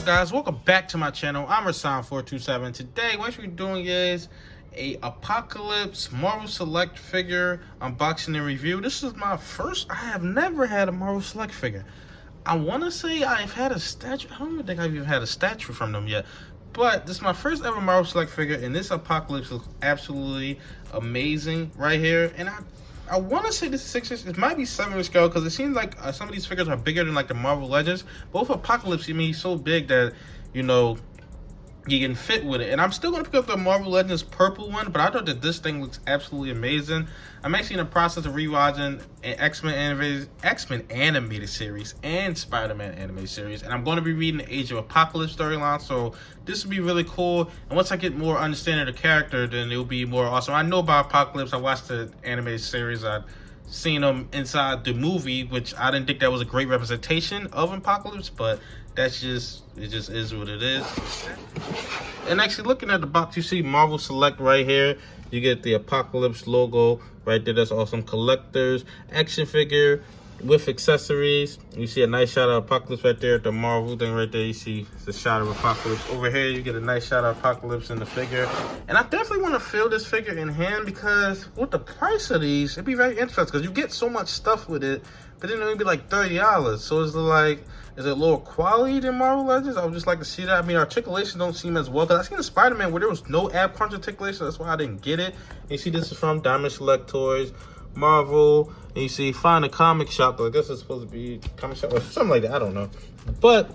guys, welcome back to my channel. I'm Rasan427. Today what we're doing is a Apocalypse Marvel Select figure unboxing and review. This is my first. I have never had a Marvel Select figure. I want to say I've had a statue. I don't even think I've even had a statue from them yet, but this is my first ever Marvel Select figure, and this Apocalypse looks absolutely amazing right here. And I want to say this is 6 inch. It might be 7 inch scale because it seems like some of these figures are bigger than like the Marvel Legends. Both Apocalypse, I mean, he's so big that, you know, you can fit with it. And I'm still going to pick up the Marvel Legends purple one, but I thought that this thing looks absolutely amazing. I'm actually in the process of rewatching an X-Men animated series and Spider-Man animated series, and I'm going to be reading the Age of Apocalypse storyline, so this will be really cool. And once I get more understanding of the character, then it'll be more awesome. I know about Apocalypse. I watched the animated series. I've seen him inside the movie, which I didn't think that was a great representation of Apocalypse, but that's just, it just is what it is. And actually looking at the box, you see Marvel Select right here. You get the Apocalypse logo right there. That's awesome. Collectors action figure with accessories. You see a nice shot of Apocalypse right there at the Marvel thing right there. You see the shot of Apocalypse over here. You get a nice shot of Apocalypse in the figure. And I definitely want to feel this figure in hand, because with the price of these, it'd be very interesting because you get so much stuff with it, but then it'll be like $30. So it's like, is it lower quality than Marvel Legends? I would just like to see that. I mean, articulation don't seem as well, because I seen the Spider-Man where there was no ab crunch articulation. That's why I didn't get it. And you see this is from Diamond Select Toys, Marvel. And you see find a comic shop. I guess it's supposed to be comic shop or something like that. I don't know. But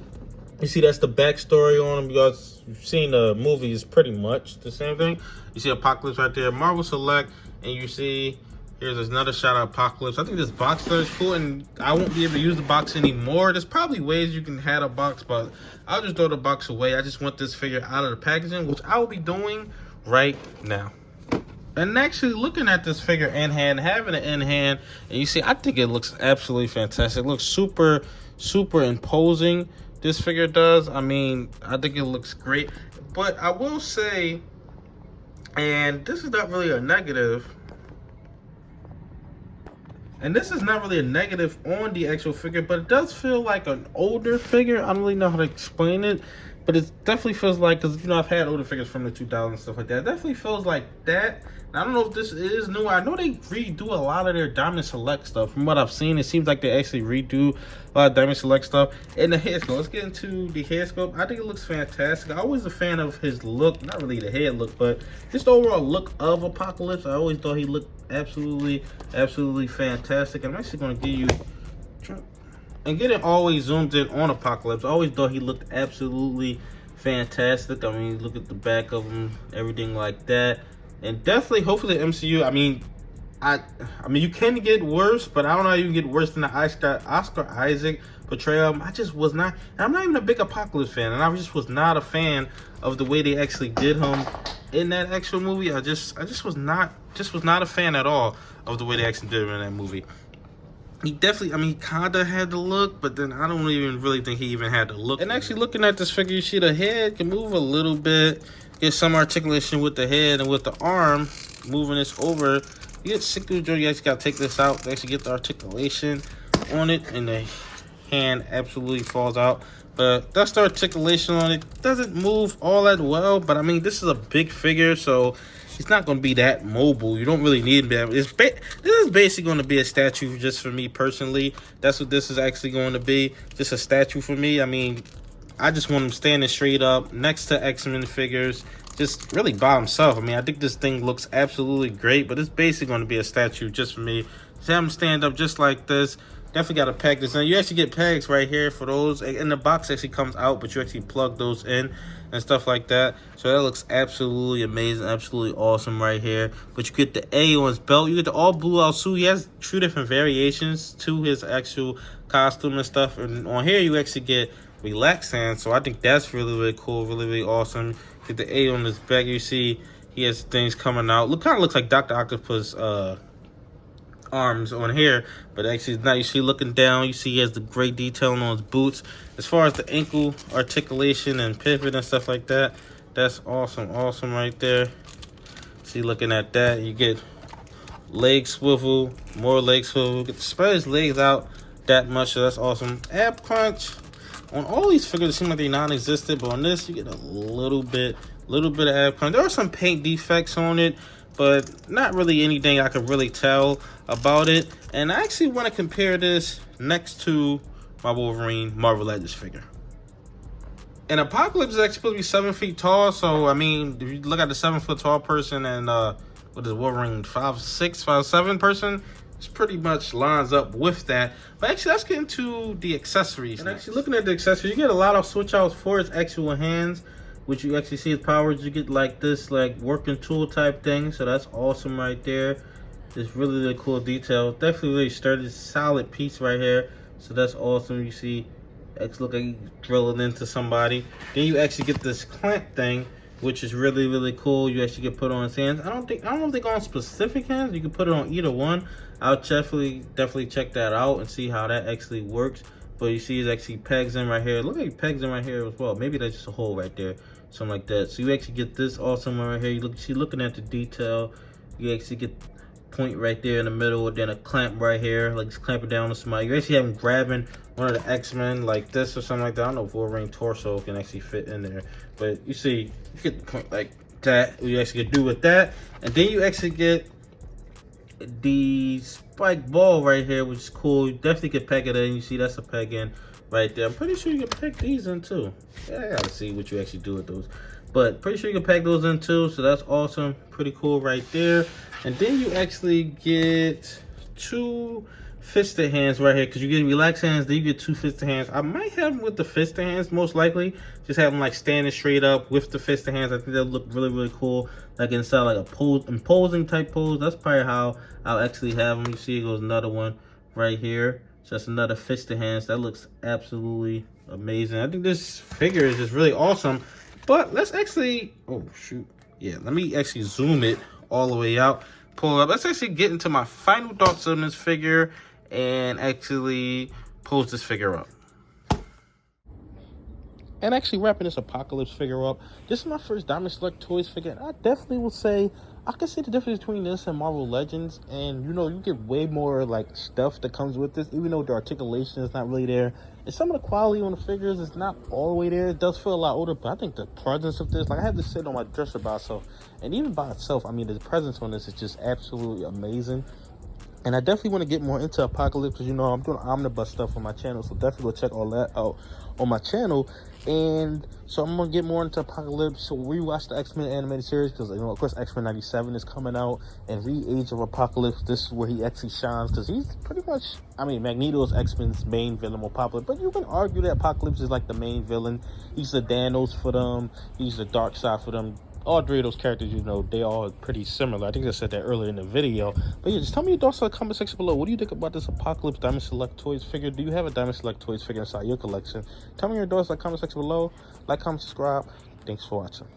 you see that's the backstory on them. You guys, you've seen the movies, pretty much the same thing. You see Apocalypse right there, Marvel Select, and you see here's another shot of Apocalypse. I think this box is cool, and I won't be able to use the box anymore. There's probably ways you can have a box, but I'll just throw the box away. I just want this figure out of the packaging, which I will be doing right now. And actually looking at this figure in hand, having it in hand, and you see, I think it looks absolutely fantastic. It looks super, super imposing. This figure does. I mean, I think it looks great. But I will say, and this is not really a negative, and this is not really a negative on the actual figure, but it does feel like an older figure. I don't really know how to explain it, but it definitely feels like, because, you know, I've had older figures from the 2000s and stuff like that. It definitely feels like that. I don't know if this is new. I know they redo a lot of their Diamond Select stuff. From what I've seen, it seems like they actually redo a lot of Diamond Select stuff. And the head sculpt. Let's get into the head sculpt. I think it looks fantastic. I'm always a fan of his look. Not really the head look, but just the overall look of Apocalypse. I always thought he looked absolutely, absolutely fantastic. I'm actually going to give you... And getting always zoomed in on Apocalypse, I always thought he looked absolutely fantastic. I mean, look at the back of him, everything like that. And definitely, hopefully, the MCU, I mean, you can get worse, but I don't know how you can get worse than the Oscar Isaac portrayal. I just was not, and I'm not even a big Apocalypse fan, and I just was not a fan of the way they actually did him in that actual movie. I just was not a fan at all of the way they actually did him in that movie. He definitely, I mean, he kind of had the look, but then I don't even really think he even had the look. And actually looking at this figure, you see the head can move a little bit. Get some articulation with the head and with the arm. Moving this over. You get sick through the you actually got to take this out to actually get the articulation on it. And the hand absolutely falls out. But that's the articulation on it. Doesn't move all that well, but I mean, this is a big figure, so it's not going to be that mobile. You don't really need that. This is basically going to be a statue just for me personally. That's what this is actually going to be. Just a statue for me. I mean, I just want him standing straight up next to X-Men figures, just really by himself. I mean, I think this thing looks absolutely great, but it's basically going to be a statue just for me. Just have him stand up just like this. Definitely got to pack this in. You actually get pegs right here for those, and the box actually comes out, but you actually plug those in and stuff like that. So that looks absolutely amazing, absolutely awesome right here. But you get the A on his belt. You get the all blue out suit. He has 2 different variations to his actual costume and stuff. And on here, you actually get relaxed hands. So I think that's really, really cool, really, really awesome. Get the A on his back. You see he has things coming out. Kind of looks like Dr. Octopus arms on here, but actually now you see looking down, you see he has the great detailing on his boots. As far as the ankle articulation and pivot and stuff like that, that's awesome right there. See, looking at that, you get leg swivel, more leg swivel, get to spread his legs out that much, so that's awesome. Ab crunch, On all these figures, it seem like they non-existent, but on this, you get a little bit of add paint. There are some paint defects on it, but not really anything I could really tell about it. And I actually want to compare this next to my Wolverine Marvel Legends figure. And Apocalypse is actually supposed to be 7 feet tall, so I mean, if you look at the 7 foot tall person and what is Wolverine 5'6", 5'7" person, it's pretty much lines up with that. But actually, let's get into the accessories. And actually, looking at the accessories, you get a lot of switch outs for its actual hands, which you actually see its powers. You get like this like working tool type thing, so that's awesome right there. It's really cool detail. Definitely really sturdy, solid piece right here. So that's awesome. You see X look like he's drilling into somebody. Then you actually get this clamp thing, which is really cool. You actually get put on his hands. I don't know if they go on specific hands. You can put it on either one. I'll definitely check that out and see how that actually works. But you see, it actually pegs in right here. Look like it pegs in right here as well. Maybe that's just a hole right there, something like that. So you actually get this awesome one right here. You see, looking at the detail, you actually get point right there in the middle, and then a clamp right here, like it's clamping down on somebody. You actually have him grabbing one of the X-Men like this or something like that. I don't know if Wolverine torso can actually fit in there, but you see, you get the point like that. You actually can do with that, and then you actually get the spike ball right here, which is cool. You definitely can peg it in. You see, that's a peg in right there. I'm pretty sure you can peg these in too. Yeah, I gotta see what you actually do with those, but pretty sure you can peg those in too. So that's awesome, pretty cool right there. And then you actually get 2 fisted hands right here, because you get relaxed hands, then you get 2 fisted hands. I might have them with the fisted hands, most likely. Just have them like standing straight up with the fisted hands. I think they'll look really cool, like inside like a imposing type pose. That's probably how I'll actually have them. You see, it goes another one right here. So that's another fisted hands. That looks absolutely amazing. I think this figure is just really awesome. But let's actually, oh shoot, yeah, let me actually zoom it all the way out, pull it up. Let's actually get into my final thoughts on this figure and actually pose this figure up. And actually wrapping this Apocalypse figure up, this is my first Diamond Select Toys figure, and I definitely will say I can see the difference between this and Marvel Legends. And you know, you get way more like stuff that comes with this, even though the articulation is not really there, and some of the quality on the figures is not all the way there. It does feel a lot older, but I think the presence of this, like I had this sit on my dresser by itself, and even by itself, I mean, the presence on this is just absolutely amazing. And I definitely want to get more into Apocalypse, because you know I'm doing omnibus stuff on my channel, so definitely go check all that out on my channel. And so I'm gonna get more into Apocalypse. So rewatch the X-Men animated series, because you know, of course, X-Men 97 is coming out, and Age of Apocalypse, this is where he actually shines, because he's pretty much, I mean, Magneto's X-Men's main villain, more popular, but you can argue that Apocalypse is like the main villain. He's the Thanos for them, he's the dark side for them. All 3 of those characters, you know, they all pretty similar. I think I said that earlier in the video. But yeah, just tell me your thoughts in the comment section below. What do you think about this Apocalypse Diamond Select Toys figure? Do you have a Diamond Select Toys figure inside your collection? Tell me your thoughts in the comment section below. Like, comment, subscribe. Thanks for watching.